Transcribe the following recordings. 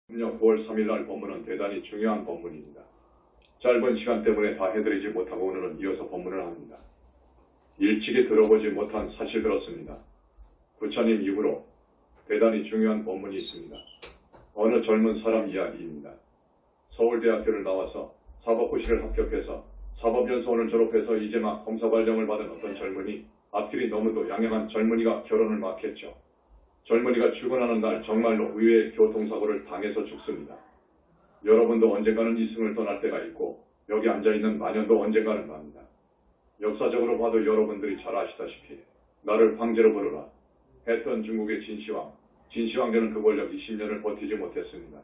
음력 9월 3일 날 법문은 대단히 중요한 법문입니다. 짧은 시간 때문에 다 해드리지 못하고 오늘은 이어서 법문을 합니다. 일찍이 들어보지 못한 사실 그렇습니다. 부처님 이후로 대단히 중요한 법문이 있습니다. 어느 젊은 사람 이야기입니다. 서울대학교를 나와서 사법고시를 합격해서 사법연수원을 졸업해서 이제 막 검사 발령을 받은 어떤 젊은이, 앞길이 너무도 양양한 젊은이가 결혼을 막 했죠. 젊은이가 출근하는 날 정말로 의외의 교통사고를 당해서 죽습니다. 여러분도 언젠가는 이승을 떠날 때가 있고 여기 앉아있는 마녀도 언젠가는 갑니다. 역사적으로 봐도 여러분들이 잘 아시다시피 나를 황제로 부르라 했던 중국의 진시황. 진시황제는 그 권력 20년을 버티지 못했습니다.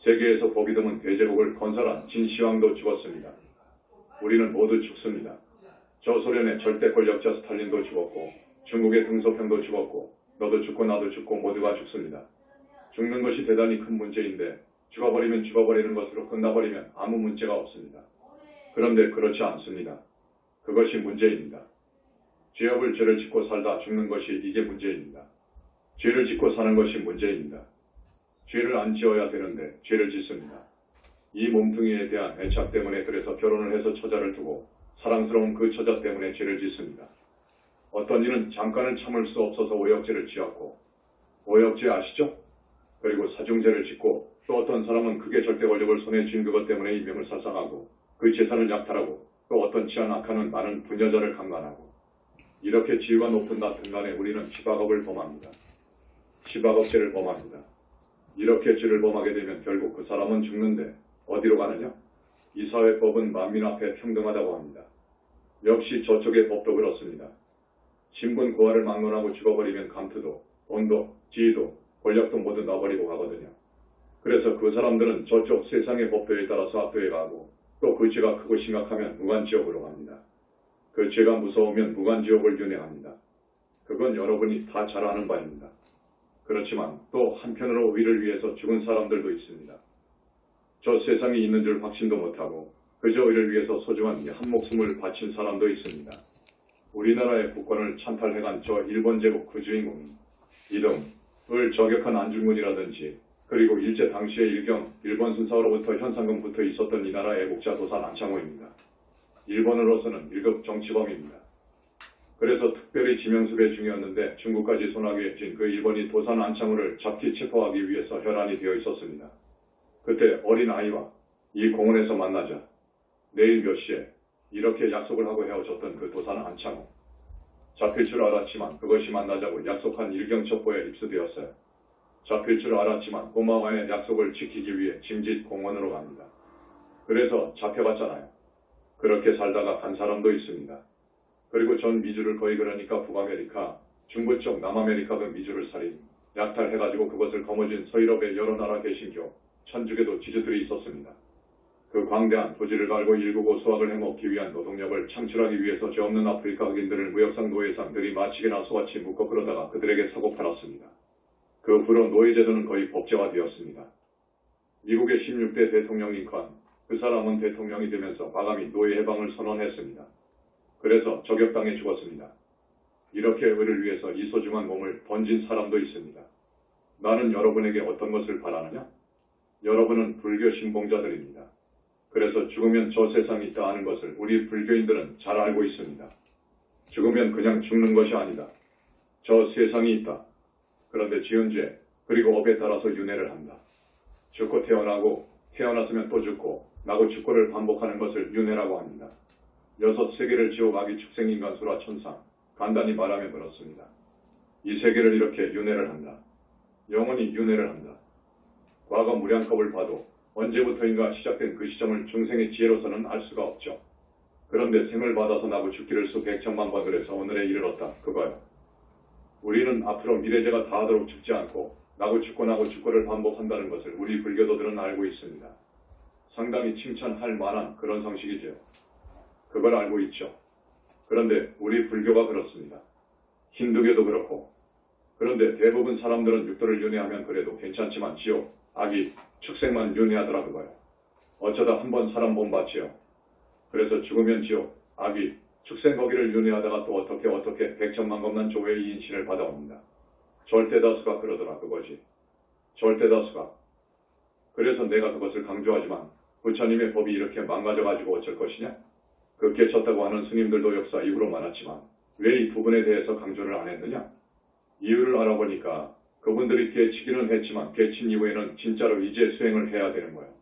세계에서 보기 드문 대제국을 건설한 진시황도 죽었습니다. 우리는 모두 죽습니다. 저 소련의 절대 권력자 스탈린도 죽었고 중국의 등소평도 죽었고 너도 죽고 나도 죽고 모두가 죽습니다. 죽는 것이 대단히 큰 문제인데 죽어버리면 죽어버리는 것으로 끝나버리면 아무 문제가 없습니다. 그런데 그렇지 않습니다. 그것이 문제입니다. 죄업을 죄를 짓고 살다 죽는 것이 이게 문제입니다. 죄를 짓고 사는 것이 문제입니다. 죄를 안 지어야 되는데 죄를 짓습니다. 이 몸뚱이에 대한 애착 때문에 그래서 결혼을 해서 처자를 두고 사랑스러운 그 처자 때문에 죄를 짓습니다. 어떤 이는 잠깐을 참을 수 없어서 오역죄를 지었고, 오역죄 아시죠? 그리고 사중죄를 짓고 또 어떤 사람은 극의 절대 권력을 손에 쥔 그것 때문에 인명을 살상하고 그 재산을 약탈하고 또 어떤 치안 악하는 많은 부녀자를 강간하고 이렇게 지위가 높은 낮은 간에 우리는 치박업을 범합니다. 치박업죄를 범합니다. 이렇게 죄를 범하게 되면 결국 그 사람은 죽는데 어디로 가느냐? 이 사회법은 만민 앞에 평등하다고 합니다. 역시 저쪽의 법도 그렇습니다. 신분 고하를 막론하고 죽어버리면 감투도, 돈도, 지위도, 권력도 모두 놔버리고 가거든요. 그래서 그 사람들은 저쪽 세상의 법도에 따라서 압도해 가고 또 그 죄가 크고 심각하면 무간지옥으로 갑니다. 그 죄가 무서우면 무간지옥을 윤회합니다. 그건 여러분이 다 잘 아는 바입니다. 그렇지만 또 한편으로 의를 위해서 죽은 사람들도 있습니다. 저 세상에 있는 줄 확신도 못하고 그저 의를 위해서 소중한 한 목숨을 바친 사람도 있습니다. 우리나라의 국권을 찬탈해간 저 일본 제국 그 주인공이 이등을 저격한 안중근이라든지 그리고 일제 당시의 일본 순사로부터 현상금 붙어 있었던 이 나라 애국자 도산 안창호입니다. 일본으로서는 1급 정치범입니다. 그래서 특별히 지명수배 중이었는데 중국까지 소나기에 찐 그 일본이 도산 안창호를 잡기 체포하기 위해서 혈안이 되어 있었습니다. 그때 어린 아이와 이 공원에서 만나자 내일 몇 시에 이렇게 약속을 하고 헤어졌던 그 도산 안창호. 잡힐 줄 알았지만 그것이 만나자고 약속한 일경첩보에 입수되었어요. 잡힐 줄 알았지만 꼬마와의 약속을 지키기 위해 짐짓 공원으로 갑니다. 그래서 잡혀갔잖아요. 그렇게 살다가 간 사람도 있습니다. 그리고 전 미주를 거의 그러니까 북아메리카, 중부 쪽 남아메리카 그 미주를 살인, 약탈해가지고 그것을 거머쥔 서유럽의 여러 나라 개신교, 천주교도 지주들이 있었습니다. 그 광대한 토지를 갈고 일구고 수확을 해먹기 위한 노동력을 창출하기 위해서 죄 없는 아프리카 흑인들을 무역상 노예상들이 마치게나 소같이 묶어 끌어다가 그들에게 사고 팔았습니다. 그 후로 노예제도는 거의 법제화되었습니다. 미국의 16대 대통령 링컨, 그 사람은 대통령이 되면서 과감히 노예 해방을 선언했습니다. 그래서 저격당해 죽었습니다. 이렇게 의를 위해서 이 소중한 몸을 던진 사람도 있습니다. 나는 여러분에게 어떤 것을 바라느냐? 여러분은 불교 신봉자들입니다. 그래서 죽으면 저 세상이 있다 하는 것을 우리 불교인들은 잘 알고 있습니다. 죽으면 그냥 죽는 것이 아니다. 저 세상이 있다. 그런데 지은 죄 그리고 업에 따라서 윤회를 한다. 죽고 태어나고 태어났으면 또 죽고 나고 죽고를 반복하는 것을 윤회라고 합니다. 6세계를 지옥 악이 축생인간 수라 천상 간단히 말하면 그렇습니다. 이 세계를 이렇게 윤회를 한다. 영원히 윤회를 한다. 과거 무량겁을 봐도 언제부터인가 시작된 그 시점을 중생의 지혜로서는 알 수가 없죠. 그런데 생을 받아서 나고 죽기를 수백천만 번을 해서 오늘에 이르렀다. 그거요. 우리는 앞으로 미래제가 다하도록 죽지 않고 나고 죽고를 반복한다는 것을 우리 불교도들은 알고 있습니다. 상당히 칭찬할 만한 그런 성식이죠. 그걸 알고 있죠. 그런데 우리 불교가 그렇습니다. 힌두교도 그렇고 그런데 대부분 사람들은 육도를 윤회하면 그래도 괜찮지만 지옥, 악이, 축생만 윤회하더라 그거요. 어쩌다 한번 사람 본받지요. 그래서 죽으면 지옥, 악이, 축생 거기를 윤회하다가 또 어떻게 백천만겁난 조회의 인신을 받아옵니다. 절대다수가 그러더라 그거지. 절대다수가. 그래서 내가 그것을 강조하지만 부처님의 법이 이렇게 망가져가지고 어쩔 것이냐? 그 깨쳤다고 하는 스님들도 역사 이후로 많았지만 왜 이 부분에 대해서 강조를 안 했느냐? 이유를 알아보니까 그분들이 깨치기는 했지만 깨친 이후에는 진짜로 이제 수행을 해야 되는 거예요.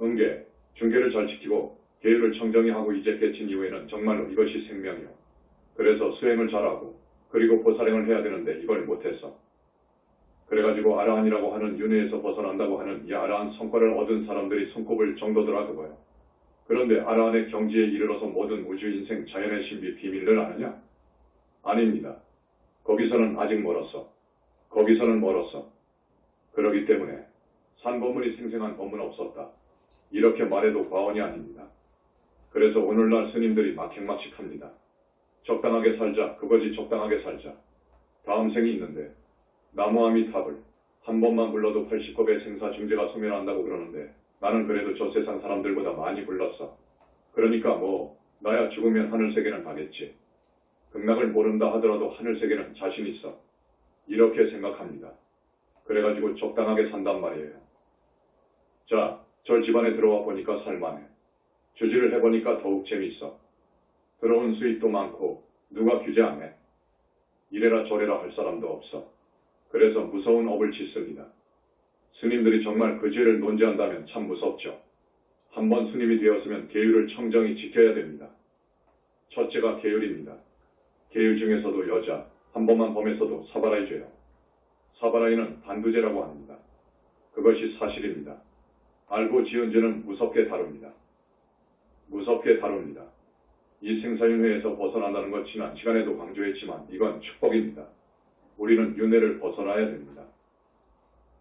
응계, 중계를 잘 지키고 계율을 청정히 하고 이제 깨친 이후에는 정말로 이것이 생명이요. 그래서 수행을 잘하고 그리고 보살행을 해야 되는데 이걸 못했어. 그래가지고 아라한이라고 하는 윤회에서 벗어난다고 하는 이 아라한 성과를 얻은 사람들이 손꼽을 정도더라 그거예요. 그런데 아라한의 경지에 이르러서 모든 우주 인생 자연의 신비 비밀을 아느냐? 아닙니다. 거기서는 아직 멀었어. 거기서는 멀었어. 그러기 때문에 산법문이 생생한 법문 없었다. 이렇게 말해도 과언이 아닙니다. 그래서 오늘날 스님들이 막행막식합니다. 적당하게 살자. 그거지 적당하게 살자. 다음 생이 있는데 나무아미탑을 한 번만 불러도 80겁의 생사중재가 소멸한다고 그러는데 나는 그래도 저 세상 사람들보다 많이 불렀어. 그러니까 뭐 나야 죽으면 하늘세계는 가겠지. 극락을 모른다 하더라도 하늘세계는 자신 있어. 이렇게 생각합니다. 그래가지고 적당하게 산단 말이에요. 자, 절 집안에 들어와 보니까 살만해. 주지를 해보니까 더욱 재밌어. 들어온 수익도 많고 누가 규제 안 해. 이래라 저래라 할 사람도 없어. 그래서 무서운 업을 짓습니다. 스님들이 정말 그 죄를 논지한다면 참 무섭죠. 한번 스님이 되었으면 계율을 청정히 지켜야 됩니다. 첫째가 계율입니다. 계율 중에서도 여자, 한 번만 범했어도 사바라이 죄요. 사바라이는 단두죄라고 합니다. 그것이 사실입니다. 알고 지은 죄는 무섭게 다룹니다. 무섭게 다룹니다. 이 생사윤회에서 벗어난다는 것 지난 시간에도 강조했지만 이건 축복입니다. 우리는 윤회를 벗어나야 됩니다.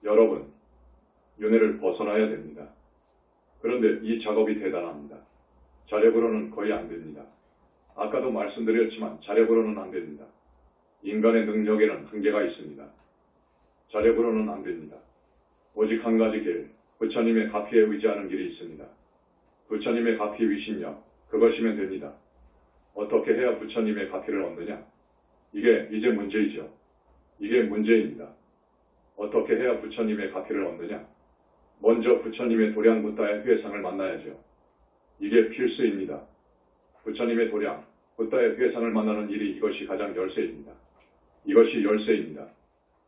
여러분, 윤회를 벗어나야 됩니다. 그런데 이 작업이 대단합니다. 자력으로는 거의 안 됩니다. 아까도 말씀드렸지만 자력으로는 안 됩니다. 인간의 능력에는 한계가 있습니다. 자력으로는 안 됩니다. 오직 한 가지 길, 부처님의 가피에 의지하는 길이 있습니다. 부처님의 가피 위신력, 그것이면 됩니다. 어떻게 해야 부처님의 가피를 얻느냐? 이게 이제 문제이죠. 이게 문제입니다. 어떻게 해야 부처님의 가피를 얻느냐? 먼저 부처님의 도량 붓다의 회상을 만나야죠. 이게 필수입니다. 부처님의 도량, 붓다의 회상을 만나는 일이 이것이 가장 열쇠입니다. 이것이 열쇠입니다.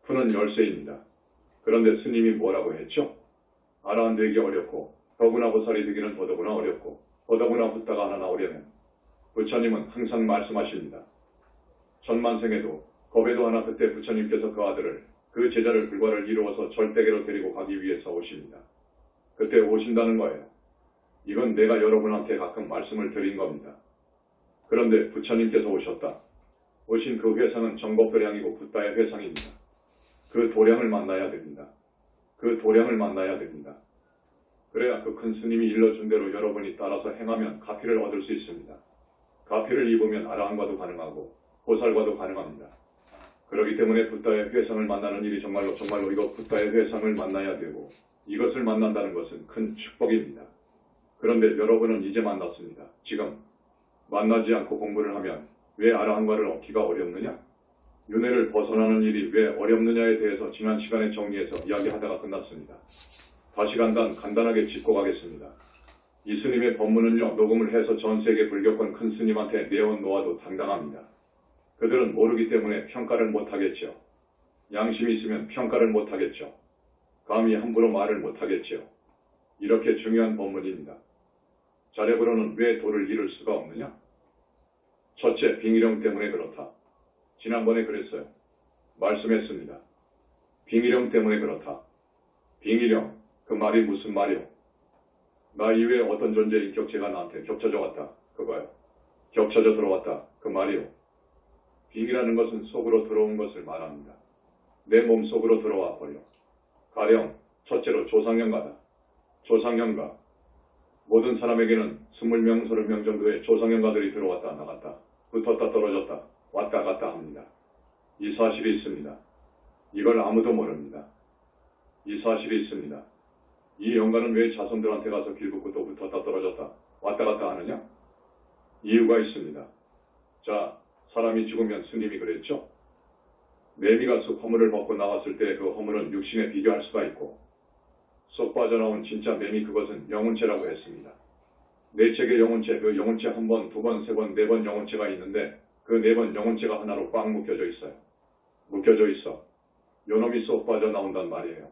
푸는 열쇠입니다. 그런데 스님이 뭐라고 했죠? 아라한 되기 어렵고 더구나 보살이 되기는 더더구나 어렵고 더더구나 붓다가 하나 나오려면 부처님은 항상 말씀하십니다. 천만생에도 겁에도 하나 그때 부처님께서 그 아들을 그 제자를 불과를 이루어서 절대계로 데리고 가기 위해서 오십니다. 그때 오신다는 거예요. 이건 내가 여러분한테 가끔 말씀을 드린 겁니다. 그런데 부처님께서 오셨다. 오신 그 회상은 정법도량이고 붓다의 회상입니다. 그 도량을 만나야 됩니다. 그 도량을 만나야 됩니다. 그래야 그 큰 스님이 일러준 대로 여러분이 따라서 행하면 가피를 얻을 수 있습니다. 가피를 입으면 아라한과도 가능하고 보살과도 가능합니다. 그렇기 때문에 붓다의 회상을 만나는 일이 정말로 이거 붓다의 회상을 만나야 되고 이것을 만난다는 것은 큰 축복입니다. 그런데 여러분은 이제 만났습니다. 지금 만나지 않고 공부를 하면 왜 아라한과를 얻기가 어렵느냐? 윤회를 벗어나는 일이 왜 어렵느냐에 대해서 지난 시간에 정리해서 이야기하다가 끝났습니다. 다시 간단하게 짚고 가겠습니다. 이 스님의 법문은요, 녹음을 해서 전 세계 불교권 큰 스님한테 내어놓아도 당당합니다. 그들은 모르기 때문에 평가를 못하겠죠. 양심이 있으면 평가를 못하겠죠. 감히 함부로 말을 못하겠죠. 이렇게 중요한 법문입니다. 자력으로는 왜 도를 이룰 수가 없느냐? 첫째, 빙의령 때문에 그렇다. 지난번에 그랬어요. 말씀했습니다. 빙의령 때문에 그렇다. 빙의령, 그 말이 무슨 말이요? 나 이외에 어떤 존재의 인격체가 나한테 겹쳐져 왔다. 그거요. 겹쳐져 들어왔다. 그 말이요. 빙이라는 것은 속으로 들어온 것을 말합니다. 내 몸 속으로 들어와 버려. 가령 첫째로 조상현가다. 조상현가. 모든 사람에게는 20명, 30명 정도의 조상현가들이 들어왔다 나갔다. 붙었다 떨어졌다. 왔다 갔다 합니다. 이 사실이 있습니다. 이걸 아무도 모릅니다. 이 사실이 있습니다. 이 영가는 왜 자손들한테 가서 길붙고 또 붙었다 떨어졌다 왔다 갔다 하느냐? 이유가 있습니다. 자, 사람이 죽으면 스님이 그랬죠? 매미가 숲 허물을 벗고 나왔을 때 그 허물은 육신에 비교할 수가 있고 쏙 빠져나온 진짜 매미 그것은 영혼체라고 했습니다. 네 척의 영혼체, 그 영혼체 한 번, 두 번, 세 번, 네 번 영혼체가 있는데 그 네 번 영혼체가 하나로 꽉 묶여져 있어요. 묶여져 있어. 요놈이 쏙 빠져나온단 말이에요.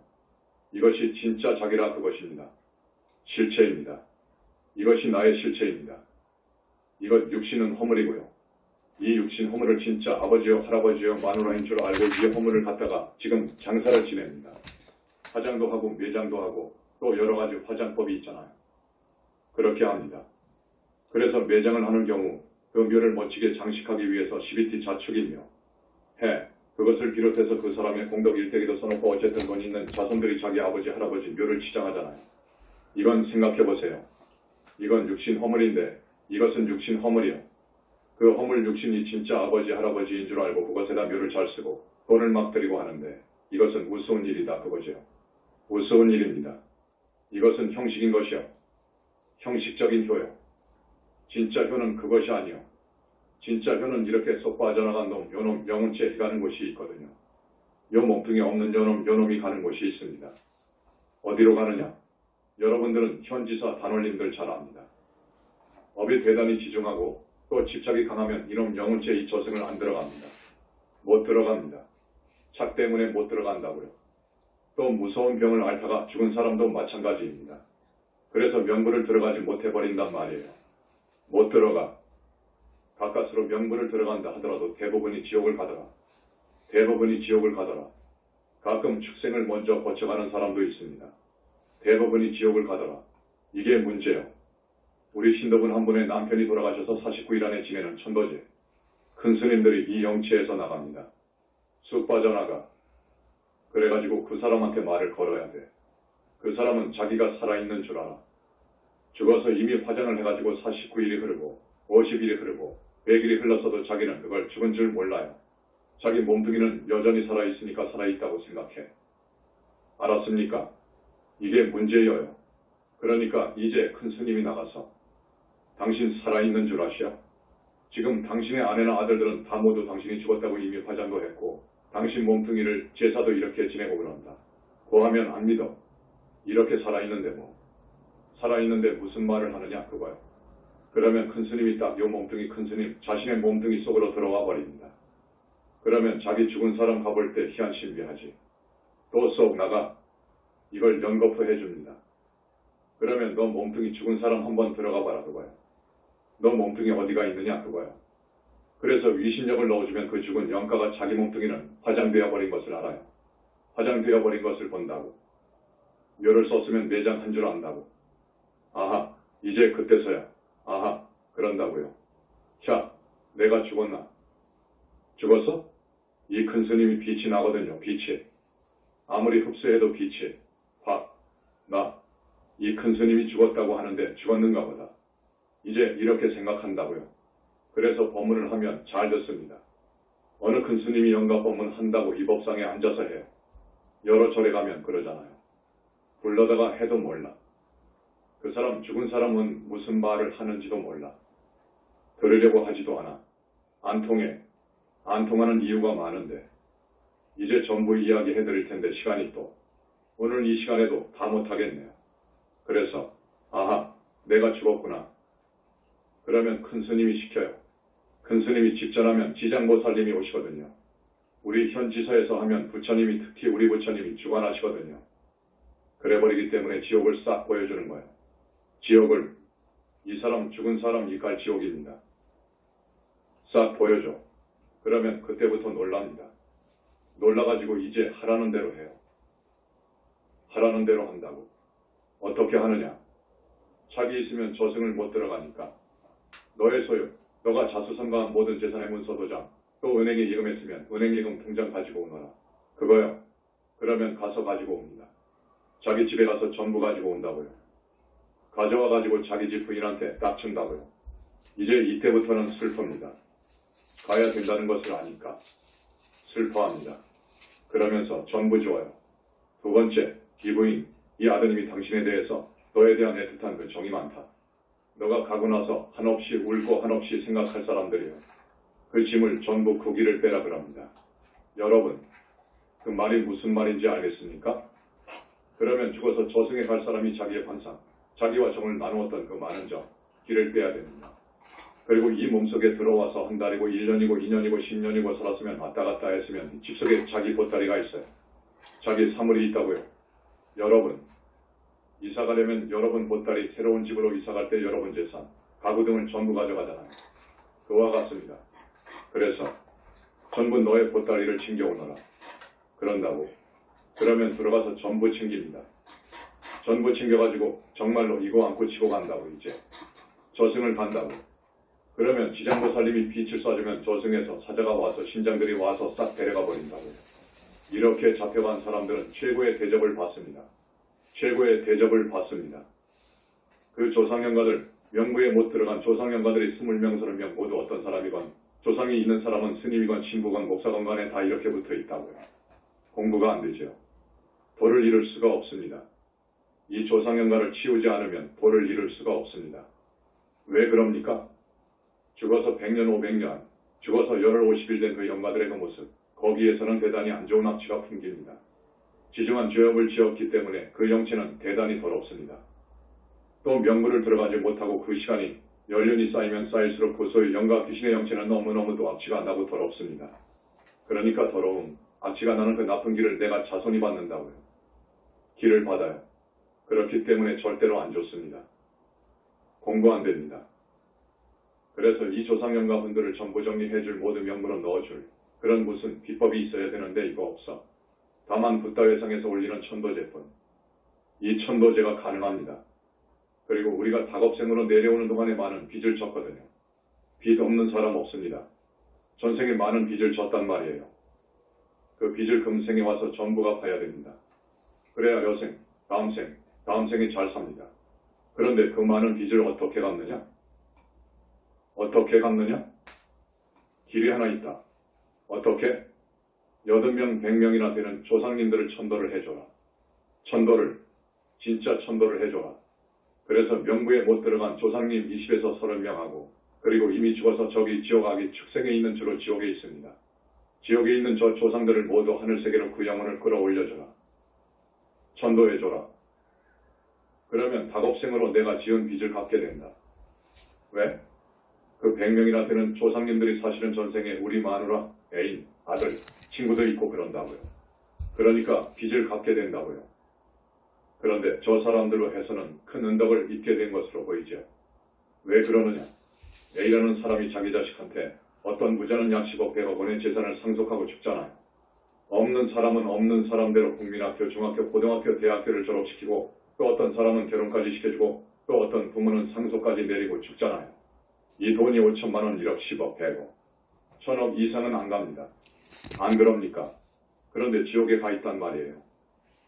이것이 진짜 자기라 그것입니다. 실체입니다. 이것이 나의 실체입니다. 이것 육신은 허물이고요. 이 육신 허물을 진짜 아버지요 할아버지요 마누라인 줄 알고 이 허물을 갖다가 지금 장사를 지냅니다. 화장도 하고 매장도 하고 또 여러 가지 화장법이 있잖아요. 그렇게 합니다. 그래서 매장을 하는 경우 그 묘를 멋지게 장식하기 위해서 CBT 자축이며 그것을 비롯해서 그 사람의 공덕 일대기도 써놓고 어쨌든 돈 있는 자손들이 자기 아버지 할아버지 묘를 치장하잖아요. 이건 생각해보세요. 이건 육신 허물인데 이것은 육신 허물이요. 그 허물 육신이 진짜 아버지 할아버지인 줄 알고 그것에다 묘를 잘 쓰고 돈을 막 들이고 하는데 이것은 우스운 일이다 그거죠. 우스운 일입니다. 이것은 형식인 것이요. 형식적인 효요. 진짜 효는 그것이 아니요. 진짜 효는 이렇게 쏙 빠져나간 놈, 요놈, 영혼체 가는 곳이 있거든요. 요 몸뚱이 없는 요놈이 가는 곳이 있습니다. 어디로 가느냐? 여러분들은 현지사 단원님들 잘 압니다. 업이 대단히 지중하고 또 집착이 강하면 이놈 영혼체 이 저승을 안 들어갑니다. 못 들어갑니다. 착 때문에 못 들어간다고요. 또 무서운 병을 앓다가 죽은 사람도 마찬가지입니다. 그래서 명부를 들어가지 못해버린단 말이에요. 못 들어가. 가까스로 명부를 들어간다 하더라도 대부분이 지옥을 가더라. 대부분이 지옥을 가더라. 가끔 축생을 먼저 거쳐가는 사람도 있습니다. 대부분이 지옥을 가더라. 이게 문제요. 우리 신도분 한 분의 남편이 돌아가셔서 49일 안에 지내는 천도제. 큰 스님들이 이 영체에서 나갑니다. 쑥 빠져나가. 그래가지고 그 사람한테 말을 걸어야 돼. 그 사람은 자기가 살아있는 줄 알아. 죽어서 이미 화장을 해가지고 49일이 흐르고 50일이 흐르고 100일이 흘렀어도 자기는 그걸 죽은 줄 몰라요. 자기 몸뚱이는 여전히 살아있으니까 살아있다고 생각해. 알았습니까? 이게 문제예요. 그러니까 이제 큰 스님이 나가서 당신 살아있는 줄 아시오? 지금 당신의 아내나 아들들은 다 모두 당신이 죽었다고 이미 화장도 했고 당신 몸뚱이를 제사도 이렇게 지내고 그런다. 고하면 안 믿어. 이렇게 살아있는데 뭐. 살아있는데 무슨 말을 하느냐 그거요. 그러면 큰 스님이 딱 요 몸뚱이 큰 스님 자신의 몸뚱이 속으로 들어와 버립니다. 그러면 자기 죽은 사람 가볼 때 희한신비하지. 또 쏙 나가. 이걸 연거푸 해줍니다. 그러면 너 몸뚱이 죽은 사람 한번 들어가 봐라 그거요. 너 몸뚱이 어디가 있느냐 그거요. 그래서 위신력을 넣어주면 그 죽은 영가가 자기 몸뚱이는 화장되어 버린 것을 알아요. 화장되어 버린 것을 본다고. 묘를 썼으면 매장한 줄 안다고. 아하, 이제 그때서야. 아하, 그런다고요. 자, 내가 죽었나? 죽었어? 이 큰 스님이 빛이 나거든요, 빛이. 아무리 흡수해도 빛이. 이 큰 스님이 죽었다고 하는데 죽었는가 보다. 이제 이렇게 생각한다고요. 그래서 법문을 하면 잘 듣습니다. 어느 큰 스님이 영가 법문 한다고 이 법상에 앉아서 해요. 여러 절에 가면 그러잖아요. 불러다가 해도 몰라. 그 사람 죽은 사람은 무슨 말을 하는지도 몰라. 들으려고 하지도 않아. 안 통해. 안 통하는 이유가 많은데 이제 전부 이야기해드릴 텐데 시간이 또 오늘 이 시간에도 다 못하겠네요. 그래서 아하 내가 죽었구나. 그러면 큰 스님이 시켜요. 큰 스님이 직전하면 지장보살님이 오시거든요. 우리 현지서에서 하면 부처님이 특히 우리 부처님이 주관하시거든요. 그래버리기 때문에 지옥을 싹 보여주는 거예요. 지옥을 이 사람 죽은 사람 이갈 지옥입니다. 싹 보여줘. 그러면 그때부터 놀랍니다. 놀라가지고 이제 하라는 대로 해요. 하라는 대로 한다고. 어떻게 하느냐. 자기 있으면 저승을 못 들어가니까 너의 소유, 너가 자수성가한 모든 재산의 문서 도장, 또 은행에 예금했으면 은행 예금 통장 가지고 오너라. 그거요. 그러면 가서 가지고 옵니다. 자기 집에 가서 전부 가지고 온다고요. 가져와가지고 자기 집 부인한테 딱 준다고요. 이제 이때부터는 슬픕니다. 가야 된다는 것을 아니까 슬퍼합니다. 그러면서 전부 줘요. 두 번째, 이 부인, 이 아드님이 당신에 대해서 너에 대한 애틋한 그 정이 많다. 너가 가고 나서 한없이 울고 한없이 생각할 사람들이요. 그 짐을 전부 고기를 빼라 그럽니다. 여러분, 그 말이 무슨 말인지 알겠습니까? 그러면 죽어서 저승에 갈 사람이 자기의 환상, 자기와 정을 나누었던 그 많은 정, 길을 빼야 됩니다. 그리고 이 몸속에 들어와서 한 달이고 1년이고 2년이고 10년이고 살았으면 왔다 갔다 했으면 집 속에 자기 보따리가 있어요. 자기 사물이 있다고요. 여러분, 이사 가려면 여러분 보따리, 새로운 집으로 이사 갈 때 여러분 재산, 가구 등을 전부 가져가잖아요. 그와 같습니다. 그래서 전부 너의 보따리를 챙겨오너라. 그런다고. 그러면 들어가서 전부 챙깁니다. 전부 챙겨가지고 정말로 이거 안고 치고 간다고 이제. 저승을 간다고. 그러면 지장보살님이 빛을 쏴주면 저승에서 사자가 와서 신장들이 와서 싹 데려가 버린다고요. 이렇게 잡혀간 사람들은 최고의 대접을 받습니다. 최고의 대접을 받습니다. 그 조상영가들, 명부에 못 들어간 조상영가들이 20명, 30명 모두 어떤 사람이건 조상이 있는 사람은 스님이건 신부건 목사건 간에 다 이렇게 붙어 있다고요. 공부가 안 되죠. 도를 이룰 수가 없습니다. 이 조상영가를 치우지 않으면 도를 이룰 수가 없습니다. 왜 그럽니까? 죽어서 100년, 500년, 죽어서 열흘 50일 된 그 영가들의 그 모습, 거기에서는 대단히 안 좋은 악취가 풍깁니다. 지중한 죄업을 지었기 때문에 그 영체는 대단히 더럽습니다. 또 명부를 들어가지 못하고 그 시간이 연륜이 쌓이면 쌓일수록 그 소위 영가 귀신의 영체는 너무너무도 악취가 나고 더럽습니다. 그러니까 더러움, 악취가 나는 그 나쁜 길을 내가 자손이 받는다고요. 길을 받아요. 그렇기 때문에 절대로 안 좋습니다. 공부 안 됩니다. 그래서 이 조상영가 분들을 전부 정리해줄 모두 명부로 넣어줄 그런 무슨 비법이 있어야 되는데 이거 없어. 다만 붓다회상에서 올리는 천도제뿐. 이 천도제가 가능합니다. 그리고 우리가 작업생으로 내려오는 동안에 많은 빚을 졌거든요. 빚 없는 사람 없습니다. 전생에 많은 빚을 졌단 말이에요. 그 빚을 금생에 와서 전부 갚아야 됩니다. 그래야 여생, 다음 생에 잘 삽니다. 그런데 그 많은 빚을 어떻게 갚느냐? 어떻게 갚느냐? 길이 하나 있다. 어떻게? 80명, 100명이나 되는 조상님들을 천도를 해줘라. 천도를, 진짜 천도를 해줘라. 그래서 명부에 못 들어간 조상님 20에서 30명하고 그리고 이미 죽어서 저기 지옥악이 축생에 있는 주로 지옥에 있습니다. 지옥에 있는 저 조상들을 모두 하늘세계로 그 영혼을 끌어올려줘라. 천도해줘라. 그러면 다급생으로 내가 지은 빚을 갚게 된다. 왜? 그 100명이나 되는 조상님들이 사실은 전생에 우리 마누라, 애인, 아들, 친구도 있고 그런다고요. 그러니까 빚을 갚게 된다고요. 그런데 저 사람들로 해서는 큰 은덕을 입게 된 것으로 보이죠. 왜 그러느냐? A라는 사람이 자기 자식한테 어떤 부자는 약 10억 100억 원의 재산을 상속하고 죽잖아요. 없는 사람은 없는 사람대로 국민학교, 중학교, 고등학교, 대학교를 졸업시키고 또 어떤 사람은 결혼까지 시켜주고 또 어떤 부모는 상속까지 내리고 죽잖아요. 이 돈이 5천만 원, 1억, 10억, 100억, 1000억 이상은 안 갑니다. 안 그럽니까? 그런데 지옥에 가 있단 말이에요.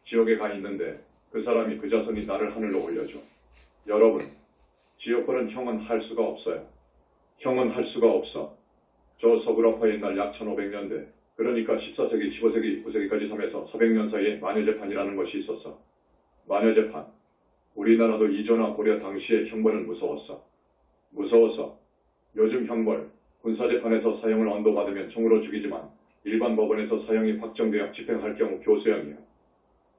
지옥에 가 있는데 그 사람이 그 자손이 나를 하늘로 올려줘. 여러분, 지옥벌은 형은 할 수가 없어요. 형은 할 수가 없어. 저 서구라파 옛날 약 1500년대, 그러니까 14세기, 15세기, 9세기까지 삼해서 400년 사이에 마녀재판이라는 것이 있었어. 마녀재판. 우리나라도 이조나 고려 당시의 형벌은 무서웠어. 요즘 형벌, 군사재판에서 사형을 언도받으면 총으로 죽이지만 일반 법원에서 사형이 확정되어 집행할 경우 교수형이요.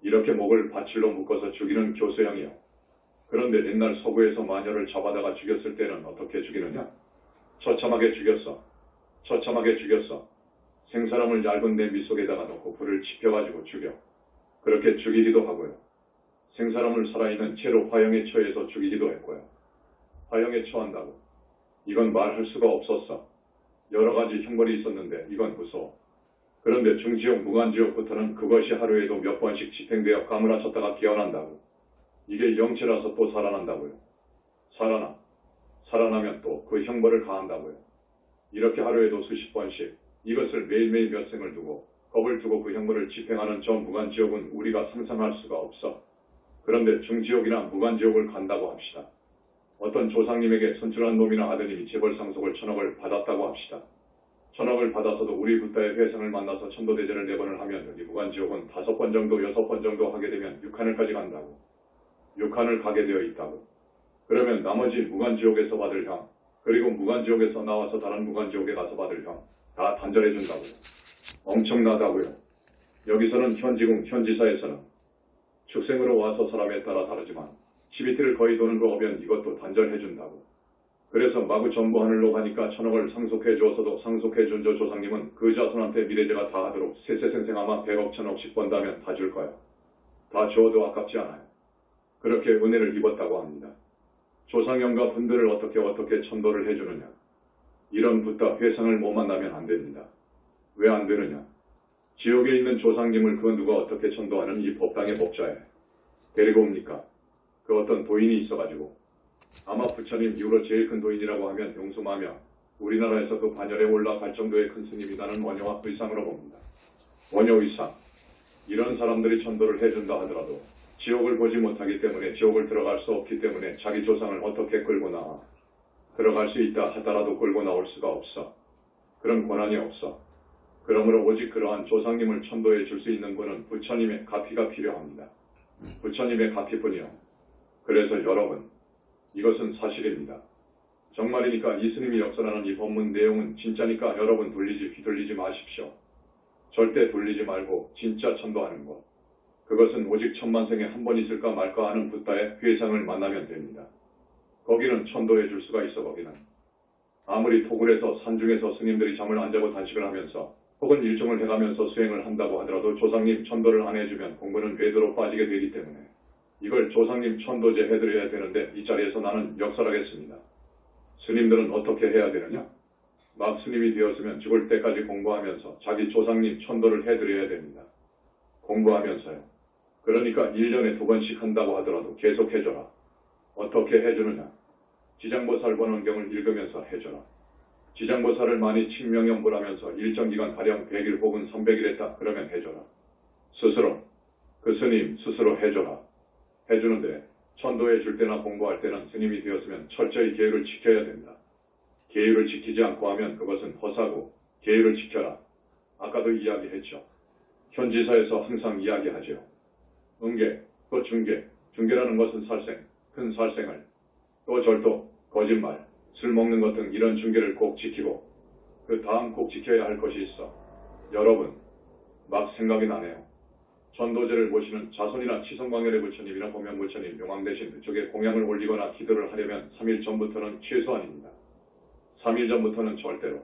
이렇게 목을 밧줄로 묶어서 죽이는 교수형이요. 그런데 옛날 서구에서 마녀를 잡아다가 죽였을 때는 어떻게 죽이느냐? 처참하게 죽였어. 생사람을 얇은 냄비 속에다가 넣고 불을 지펴가지고 죽여. 그렇게 죽이기도 하고요. 생사람을 살아있는 채로 화형에 처해서 죽이기도 했고요. 화형에 처한다고. 이건 말할 수가 없었어. 여러 가지 형벌이 있었는데 이건 무서워. 그런데 중지옥, 무간지옥부터는 그것이 하루에도 몇 번씩 집행되어 까무라쳤다가 깨어난다고. 이게 영체라서 또 살아난다고요. 살아나면 또 그 형벌을 가한다고요. 이렇게 하루에도 수십 번씩 이것을 매일매일 몇 생을 두고 겁을 두고 그 형벌을 집행하는 저 무간지옥은 우리가 상상할 수가 없어. 그런데 중지옥이나 무간지옥을 간다고 합시다. 어떤 조상님에게 선출한 놈이나 아드님이 재벌 상속을 1000억을 받았다고 합시다. 1000억을 받아서도 우리 붓다의 회상을 만나서 천도대전을 4번을 하면 여기 무간지옥은 5번 정도, 6번 정도 하게 되면 6칸을까지 간다고. 6칸을 가게 되어 있다고. 그러면 나머지 무간지옥에서 받을 형, 그리고 무간지옥에서 나와서 다른 무간지옥에 가서 받을 형, 다 단절해준다고요. 엄청나다고요. 여기서는 현지궁, 현지사에서는 축생으로 와서 사람에 따라 다르지만 12티를 거의 도는 거 오면 이것도 단절해준다고. 그래서 마구 전부 하늘로 가니까 천억을 상속해 주어서도 상속해 준 저 조상님은 그 자손한테 미래제가 다 하도록 세세생생 아마 100억 천억씩 번다면 다 줄 거야. 다 주어도 아깝지 않아요. 그렇게 은혜를 입었다고 합니다. 조상영가 분들을 어떻게 천도를 해주느냐. 이런 붓다 회상을 못 만나면 안 됩니다. 왜 안 되느냐. 지옥에 있는 조상님을 그 누가 어떻게 천도하는 이 법당의 법자에 데리고 옵니까? 그 어떤 도인이 있어가지고 아마 부처님 이후로 제일 큰 도인이라고 하면 용수마며 우리나라에서 그 반열에 올라갈 정도의 큰 스님이라는 원효와 의상으로 봅니다. 원효 의상. 이런 사람들이 천도를 해준다 하더라도 지옥을 보지 못하기 때문에 지옥을 들어갈 수 없기 때문에 자기 조상을 어떻게 끌고 나와. 들어갈 수 있다 하더라도 끌고 나올 수가 없어. 그런 권한이 없어. 그러므로 오직 그러한 조상님을 천도해 줄 수 있는 분은 부처님의 가피가 필요합니다. 부처님의 가피뿐이요. 그래서 여러분, 이것은 사실입니다. 정말이니까 이 스님이 역설하는 이 법문 내용은 진짜니까 여러분 휘둘리지 마십시오. 절대 돌리지 말고 진짜 천도하는 것. 그것은 오직 천만생에 한 번 있을까 말까 하는 붓다의 회상을 만나면 됩니다. 거기는 천도해 줄 수가 있어. 거기는 아무리 토굴에서 산중에서 스님들이 잠을 안 자고 단식을 하면서 혹은 일정을 해가면서 수행을 한다고 하더라도 조상님 천도를 안 해주면 공부는 궤도로 빠지게 되기 때문에 이걸 조상님 천도제 해드려야 되는데 이 자리에서 나는 역설하겠습니다. 스님들은 어떻게 해야 되느냐? 막 스님이 되었으면 죽을 때까지 공부하면서 자기 조상님 천도를 해드려야 됩니다. 공부하면서요. 그러니까 1년에 2번씩 한다고 하더라도 계속 해줘라. 어떻게 해주느냐? 지장보살 번원경을 읽으면서 해줘라. 지장보살을 많이 칭명연불하면서 일정 기간 가령 100일 혹은 300일 했다. 그러면 해줘라. 스스로, 그 스님 스스로 해줘라. 해주는데 천도해 줄 때나 공부할 때는 스님이 되었으면 철저히 계율을 지켜야 된다. 계율을 지키지 않고 하면 그것은 허사고 계율을 지켜라. 아까도 이야기했죠. 현지사에서 항상 이야기하죠. 응계, 또 중계. 중계라는 것은 살생, 큰 살생을, 또 절도, 거짓말, 술 먹는 것 등 이런 중계를 꼭 지키고 그 다음 꼭 지켜야 할 것이 있어. 여러분, 막 생각이 나네요. 천도제를 모시는 자손이나 치성광열의 부처님이나 법명부처님, 용왕대신 그쪽에 공양을 올리거나 기도를 하려면 3일 전부터는 최소한입니다. 3일 전부터는 절대로.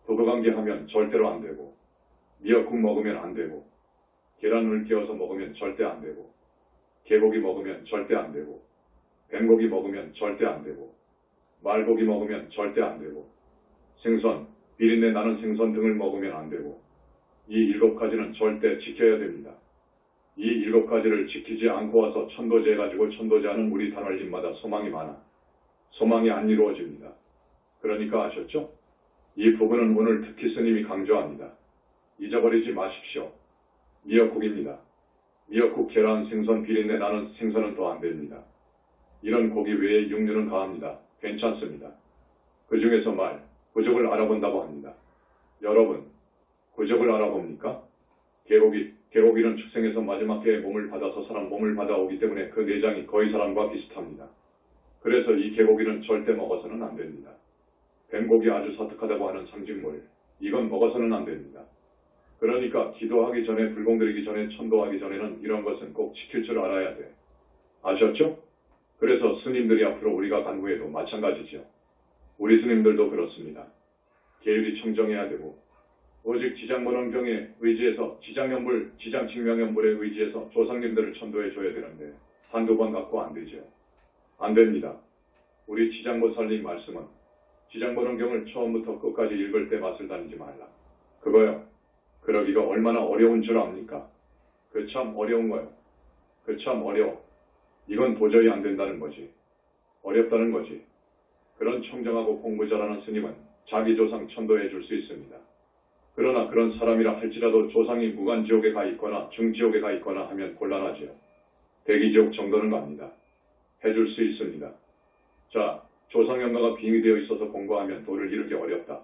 부부관계 하면 절대로 안 되고, 미역국 먹으면 안 되고, 계란을 끼워서 먹으면 절대 안 되고, 개고기 먹으면 절대 안 되고, 뱀고기 먹으면 절대 안 되고, 말고기 먹으면 절대 안 되고, 생선, 비린내 나는 생선 등을 먹으면 안 되고, 이 7가지는 절대 지켜야 됩니다. 이 7가지를 지키지 않고 와서 천도제 해가지고 천도제하는 우리 단월님마다 소망이 많아. 소망이 안 이루어집니다. 그러니까 아셨죠? 이 부분은 오늘 특히 스님이 강조합니다. 잊어버리지 마십시오. 미역국입니다. 미역국, 계란, 생선, 비린내 나는 생선은 더 안 됩니다. 이런 고기 외에 육류는 가합니다. 괜찮습니다. 그 중에서 부족을 알아본다고 합니다. 여러분, 부족을 알아봅니까? 개고기는 축생에서 마지막 해에 몸을 받아서 사람 몸을 받아오기 때문에 그 내장이 거의 사람과 비슷합니다. 그래서 이 개고기는 절대 먹어서는 안 됩니다. 뱀고기 아주 사특하다고 하는 상징물, 이건 먹어서는 안 됩니다. 그러니까 기도하기 전에, 불공드리기 전에, 천도하기 전에는 이런 것은 꼭 지킬 줄 알아야 돼. 아셨죠? 그래서 스님들이 앞으로 우리가 간 후에도 마찬가지죠. 우리 스님들도 그렇습니다. 계율이 청정해야 되고 오직 지장번원경에 의지해서 지장연불, 지장칭명연불에 의지해서 조상님들을 천도해 줘야 되는데 한두 번 갖고 안 되죠. 안 됩니다. 우리 지장보살님 말씀은 지장번원경을 처음부터 끝까지 읽을 때 맛을 다니지 말라. 그거요. 그러기가 얼마나 어려운 줄 압니까? 그 참 어려운 거요. 그 참 어려워. 이건 도저히 안 된다는 거지. 어렵다는 거지. 그런 청정하고 공부 잘하는 스님은 자기 조상 천도해 줄 수 있습니다. 그러나 그런 사람이라 할지라도 조상이 무간지옥에 가 있거나 중지옥에 가 있거나 하면 곤란하지요. 대기지옥 정도는 갑니다. 해줄 수 있습니다. 자, 조상연가가 빙의되어 있어서 공부하면 도를 이루기 어렵다.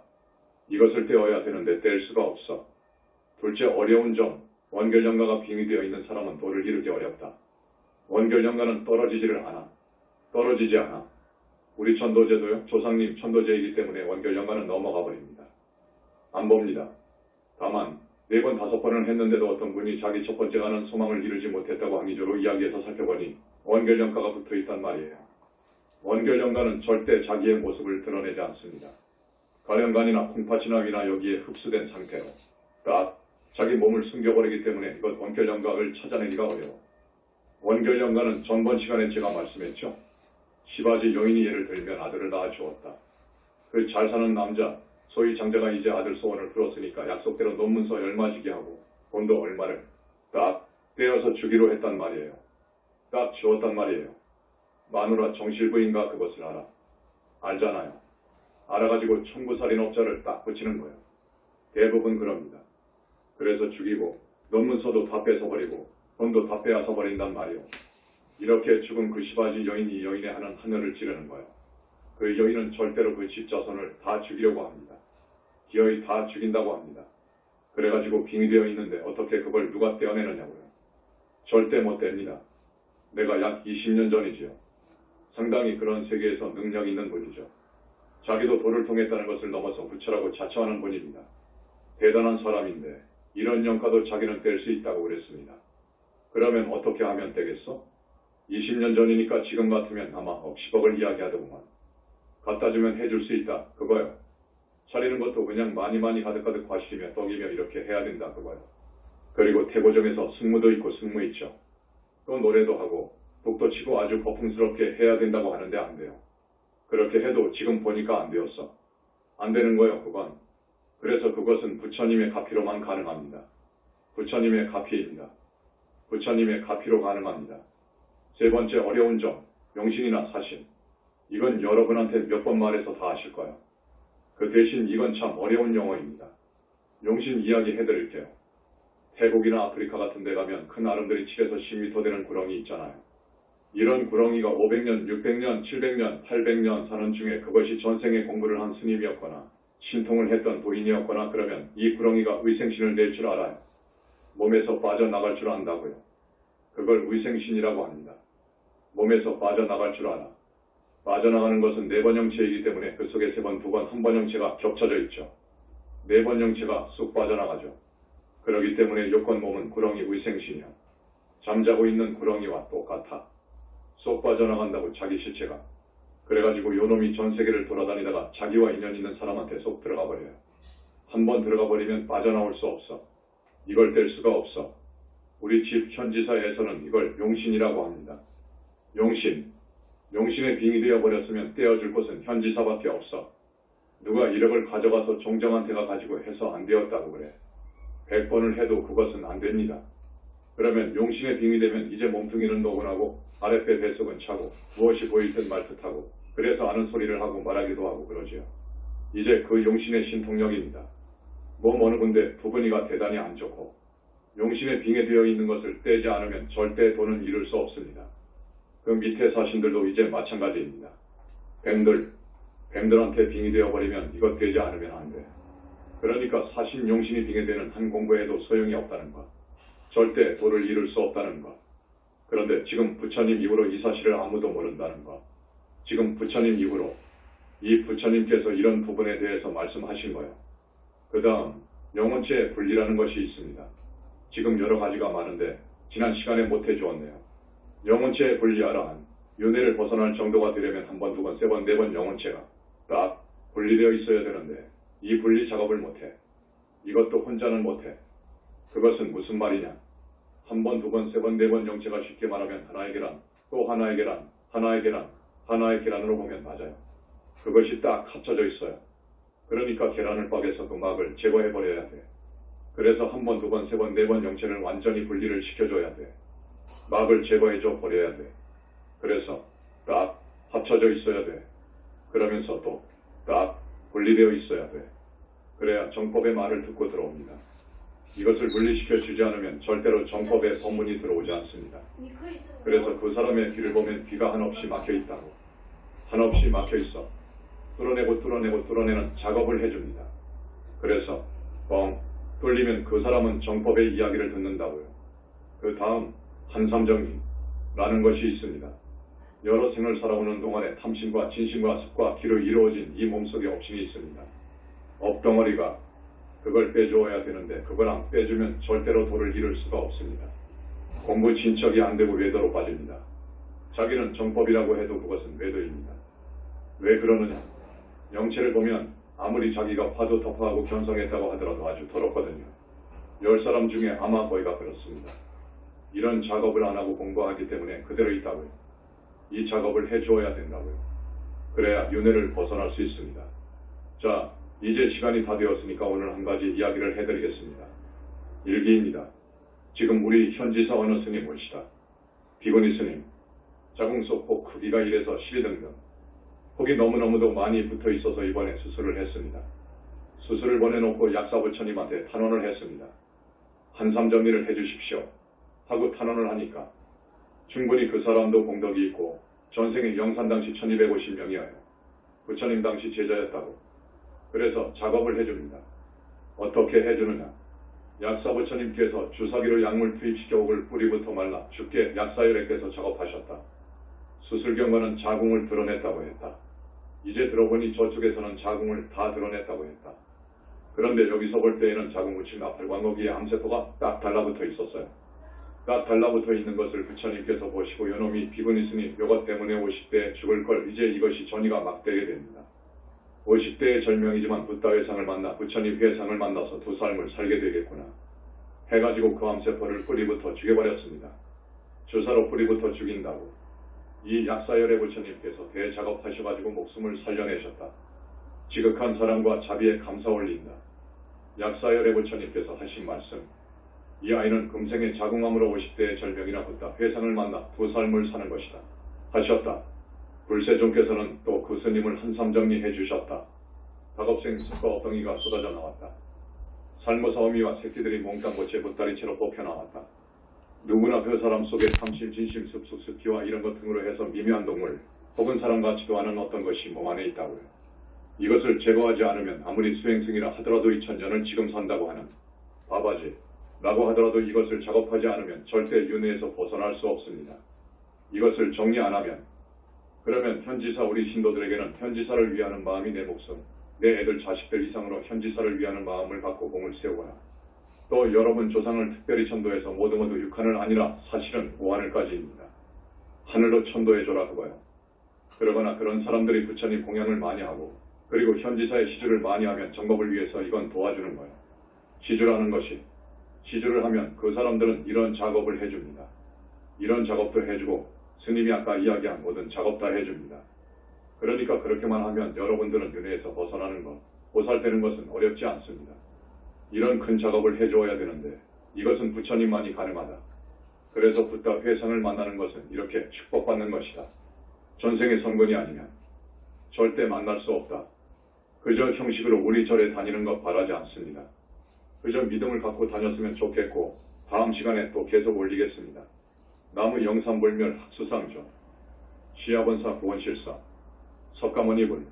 이것을 떼어야 되는데 뗄 수가 없어. 둘째 어려운 점, 원결연가가 빙의되어 있는 사람은 도를 이루기 어렵다. 원결연가는 떨어지지 않아. 우리 천도제도요, 조상님 천도제이기 때문에 원결연가는 넘어가 버립니다. 안 봅니다. 다만 4번, 5번을 했는데도 어떤 분이 자기 첫 번째 가는 소망을 이루지 못했다고 항의조로 이야기해서 살펴보니 원결연가가 붙어있단 말이에요. 원결연가는 절대 자기의 모습을 드러내지 않습니다. 가련간이나 콩팥이나 여기에 흡수된 상태로 딱 자기 몸을 숨겨버리기 때문에 이것 원결연각을 찾아내기가 어려워. 원결연가는 전번 시간에 제가 말씀했죠. 시바지 여인이 예를 들면 아들을 낳아주었다. 그 잘 사는 남자, 소위 장자가 이제 아들 소원을 풀었으니까 약속대로 논문서 얼마지게 하고 돈도 얼마를 딱 떼어서 주기로 했단 말이에요. 딱 주었단 말이에요. 마누라 정실부인가 그것을 알아. 알잖아요. 알아가지고 청부살인업자를 딱 붙이는 거예요. 대부분 그럽니다. 그래서 죽이고 논문서도 다 뺏어버리고 돈도 다 빼앗아 버린단 말이에요. 이렇게 죽은 그 시바지 여인이 여인의 하는 하늘을 찌르는 거예요. 그 여인은 절대로 그 집 자손을 다 죽이려고 합니다. 기어이 다 죽인다고 합니다. 그래가지고 빙의되어 있는데 어떻게 그걸 누가 떼어내느냐고요. 절대 못 뗍니다. 내가 약 20년 전이지요. 상당히 그런 세계에서 능력 있는 분이죠. 자기도 도를 통했다는 것을 넘어서 부처라고 자처하는 분입니다. 대단한 사람인데 이런 영가도 자기는 뗄 수 있다고 그랬습니다. 그러면 어떻게 하면 되겠어? 20년 전이니까 지금 같으면 아마 억십억을 이야기하더구만. 갖다 주면 해줄 수 있다. 그거요. 차리는 것도 그냥 많이 가득가득 과실이며 떡이며 이렇게 해야 된다. 그거요. 그리고 태고정에서 승무도 있고 승무 있죠. 또 노래도 하고 북도 치고 아주 거풍스럽게 해야 된다고 하는데 안 돼요. 그렇게 해도 지금 보니까 안 되었어. 안 되는 거요, 그건. 그래서 그것은 부처님의 가피로만 가능합니다. 부처님의 가피입니다. 부처님의 가피로 가능합니다. 세 번째 어려운 점, 용신이나 사신. 이건 여러분한테 몇 번 말해서 다 아실 거예요. 그 대신 이건 참 어려운 용어입니다. 용신 이야기 해드릴게요. 태국이나 아프리카 같은 데 가면 큰 아름들이 7에서 10m 되는 구렁이 있잖아요. 이런 구렁이가 500년, 600년, 700년, 800년 사는 중에 그것이 전생에 공부를 한 스님이었거나 신통을 했던 도인이었거나 그러면 이 구렁이가 의생신을 낼 줄 알아요. 몸에서 빠져나갈 줄 안다고요. 그걸 의생신이라고 합니다. 몸에서 빠져나갈 줄 알아. 빠져나가는 것은 4번 형체이기 때문에 그 속에 3번, 2번, 1번 형체가 겹쳐져 있죠. 4번 형체가 쑥 빠져나가죠. 그렇기 때문에 요건 몸은 구렁이 의생신이요. 잠자고 있는 구렁이와 똑같아. 쏙 빠져나간다고 자기 실체가. 그래가지고 요놈이 전 세계를 돌아다니다가 자기와 인연 있는 사람한테 쏙 들어가 버려요. 한번 들어가 버리면 빠져나올 수 없어. 이걸 뗄 수가 없어. 우리 집 현지사에서는 이걸 용신이라고 합니다. 용신. 용신에 빙이 되어 버렸으면 떼어줄 곳은 현지사밖에 없어. 누가 1억을 가져가서 종정한테가 가지고 해서 안 되었다고 그래. 100번을 해도 그것은 안 됩니다. 그러면 용신에 빙이 되면 이제 몸뚱이는 노곤하고 아랫배 뱃속은 차고 무엇이 보일 듯 말 듯하고 그래서 아는 소리를 하고 말하기도 하고 그러지요. 이제 그 용신의 신통력입니다. 몸 어느 군데 부분이가 대단히 안 좋고 용신에 빙에 되어 있는 것을 떼지 않으면 절대 돈은 이룰 수 없습니다. 그 밑에 사신들도 이제 마찬가지입니다. 뱀들한테 빙이 되어버리면 이것 되지 않으면 안 돼. 그러니까 사신 용신이 빙에 되는 한 공부에도 소용이 없다는 것. 절대 도를 이룰 수 없다는 것. 그런데 지금 부처님 이후로 이 사실을 아무도 모른다는 것. 지금 부처님 이후로 이 부처님께서 이런 부분에 대해서 말씀하신 거예요. 그 다음 영혼체의 분리라는 것이 있습니다. 지금 여러 가지가 많은데 지난 시간에 못 해주었네요. 영혼체의 분리하란 윤회를 벗어날 정도가 되려면 1번, 2번, 3번, 4번 영혼체가 딱 분리되어 있어야 되는데 이 분리 작업을 못해. 이것도 혼자는 못해. 그것은 무슨 말이냐. 1번, 2번, 3번, 4번 영체가 쉽게 말하면 하나의 계란, 또 하나의 계란, 하나의 계란, 하나의 계란으로 보면 맞아요. 그것이 딱 합쳐져 있어요. 그러니까 계란을 빻아서 그 막을 제거해버려야 돼. 그래서 1번, 2번, 3번, 4번 영체를 완전히 분리를 시켜줘야 돼. 막을 제거해줘 버려야 돼. 그래서 딱 합쳐져 있어야 돼. 그러면서 또 딱 분리되어 있어야 돼. 그래야 정법의 말을 듣고 들어옵니다. 이것을 분리시켜 주지 않으면 절대로 정법의 법문이 들어오지 않습니다. 그래서 그 사람의 귀를 보면 귀가 한없이 막혀 있다고. 한없이 막혀 있어. 뚫어내는 작업을 해줍니다. 그래서 뻥 뚫리면 그 사람은 정법의 이야기를 듣는다고요. 그 다음 한삼정리라는 것이 있습니다. 여러 생을 살아오는 동안에 탐심과 진심과 습과 기로 이루어진 이 몸속에 업신이 있습니다. 업덩어리가 그걸 빼주어야 되는데 그걸 안 빼주면 절대로 도를 이룰 수가 없습니다. 공부 진척이 안 되고 외도로 빠집니다. 자기는 정법이라고 해도 그것은 외도입니다. 왜 그러느냐? 영체를 보면 아무리 자기가 화도 덮어하고 견성했다고 하더라도 아주 더럽거든요. 10사람 중에 아마 거의가 그렇습니다. 이런 작업을 안 하고 공부하기 때문에 그대로 있다고요. 이 작업을 해주어야 된다고요. 그래야 윤회를 벗어날 수 있습니다. 자, 이제 시간이 다 되었으니까 오늘 한 가지 이야기를 해드리겠습니다. 일기입니다. 지금 우리 현지사 어느 스님 올시다. 비구니 스님, 자궁 속 혹 크기가 1에서 12 등등. 혹이 너무너무도 많이 붙어 있어서 이번에 수술을 했습니다. 수술을 보내놓고 약사부처님한테 탄원을 했습니다. 한삼 정리를 해주십시오 하고 탄원을 하니까 충분히 그 사람도 공덕이 있고 전생에 영산 당시 1250명이어요. 부처님 당시 제자였다고. 그래서 작업을 해줍니다. 어떻게 해주느냐? 약사부처님께서 주사기로 약물 투입시켜 옥을 뿌리부터 말라 죽게 약사열애께서 작업하셨다. 수술 경과는 자궁을 드러냈다고 했다. 이제 들어보니 저쪽에서는 자궁을 다 드러냈다고 했다. 그런데 여기서 볼 때에는 자궁 우측 나팔관거기에 암세포가 딱 달라붙어 있었어요. 딱 달라붙어 있는 것을 부처님께서 보시고 요놈이 비구니 스님 요것 때문에 50대에 죽을 걸 이제 이것이 전이가 막 되게 됩니다. 50대의 절명이지만 붓다 회상을 만나 부처님 회상을 만나서 두 삶을 살게 되겠구나. 해가지고 그 암세포를 뿌리부터 죽여버렸습니다. 주사로 뿌리부터 죽인다고. 이 약사열애 부처님께서 대작업하셔가지고 목숨을 살려내셨다. 지극한 사랑과 자비에 감사 올린다. 약사열애 부처님께서 하신 말씀. 이 아이는 금생의 자궁암으로 50대의 절명이나 붓다 회상을 만나 두 삶을 사는 것이다. 하셨다. 불세종께서는 또 그 스님을 한삼정리해 주셨다. 작업생 수거 엉덩이가 쏟아져 나왔다. 살모사 어미와 새끼들이 몽땅 고체 보따리채로 뽑혀 나왔다. 누구나 그 사람 속에 탐심, 진심, 습숙, 기와 이런 것 등으로 해서 미묘한 동물 혹은 사람 같지도 않은 어떤 것이 몸 안에 있다고요. 이것을 제거하지 않으면 아무리 수행승이라 하더라도 이 천전을 지금 산다고 하는 바바지 라고 하더라도 이것을 작업하지 않으면 절대 윤회에서 벗어날 수 없습니다. 이것을 정리 안 하면 그러면 현지사 우리 신도들에게는 현지사를 위하는 마음이 내 목숨, 내 애들 자식들 이상으로 현지사를 위하는 마음을 갖고 공을 세우거나 또 여러분 조상을 특별히 천도해서 모두 육한을 아니라 사실은 오하늘까지입니다. 하늘로 천도해줘라 그거요. 그러거나 그런 사람들이 부처님 공양을 많이 하고 그리고 현지사의 시주를 많이 하면 정법을 위해서 이건 도와주는 거예요. 시주라는 것이 시주를 하면 그 사람들은 이런 작업을 해줍니다. 이런 작업도 해주고 스님이 아까 이야기한 모든 작업 다 해줍니다. 그러니까 그렇게만 하면 여러분들은 윤회에서 벗어나는 것, 보살되는 것은 어렵지 않습니다. 이런 큰 작업을 해주어야 되는데 이것은 부처님만이 가능하다. 그래서 붓다 회상을 만나는 것은 이렇게 축복받는 것이다. 전생의 선근이 아니면 절대 만날 수 없다. 그저 형식으로 우리 절에 다니는 것 바라지 않습니다. 그저 믿음을 갖고 다녔으면 좋겠고 다음 시간에 또 계속 올리겠습니다. 나무 영산불멸 학수상조 시야본사 구원실사 석가모니분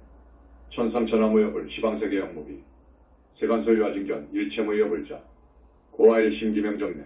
천상천하무여불 시방세계 영무비 세간소유아진견 일체무여불자 고아일 심기명정내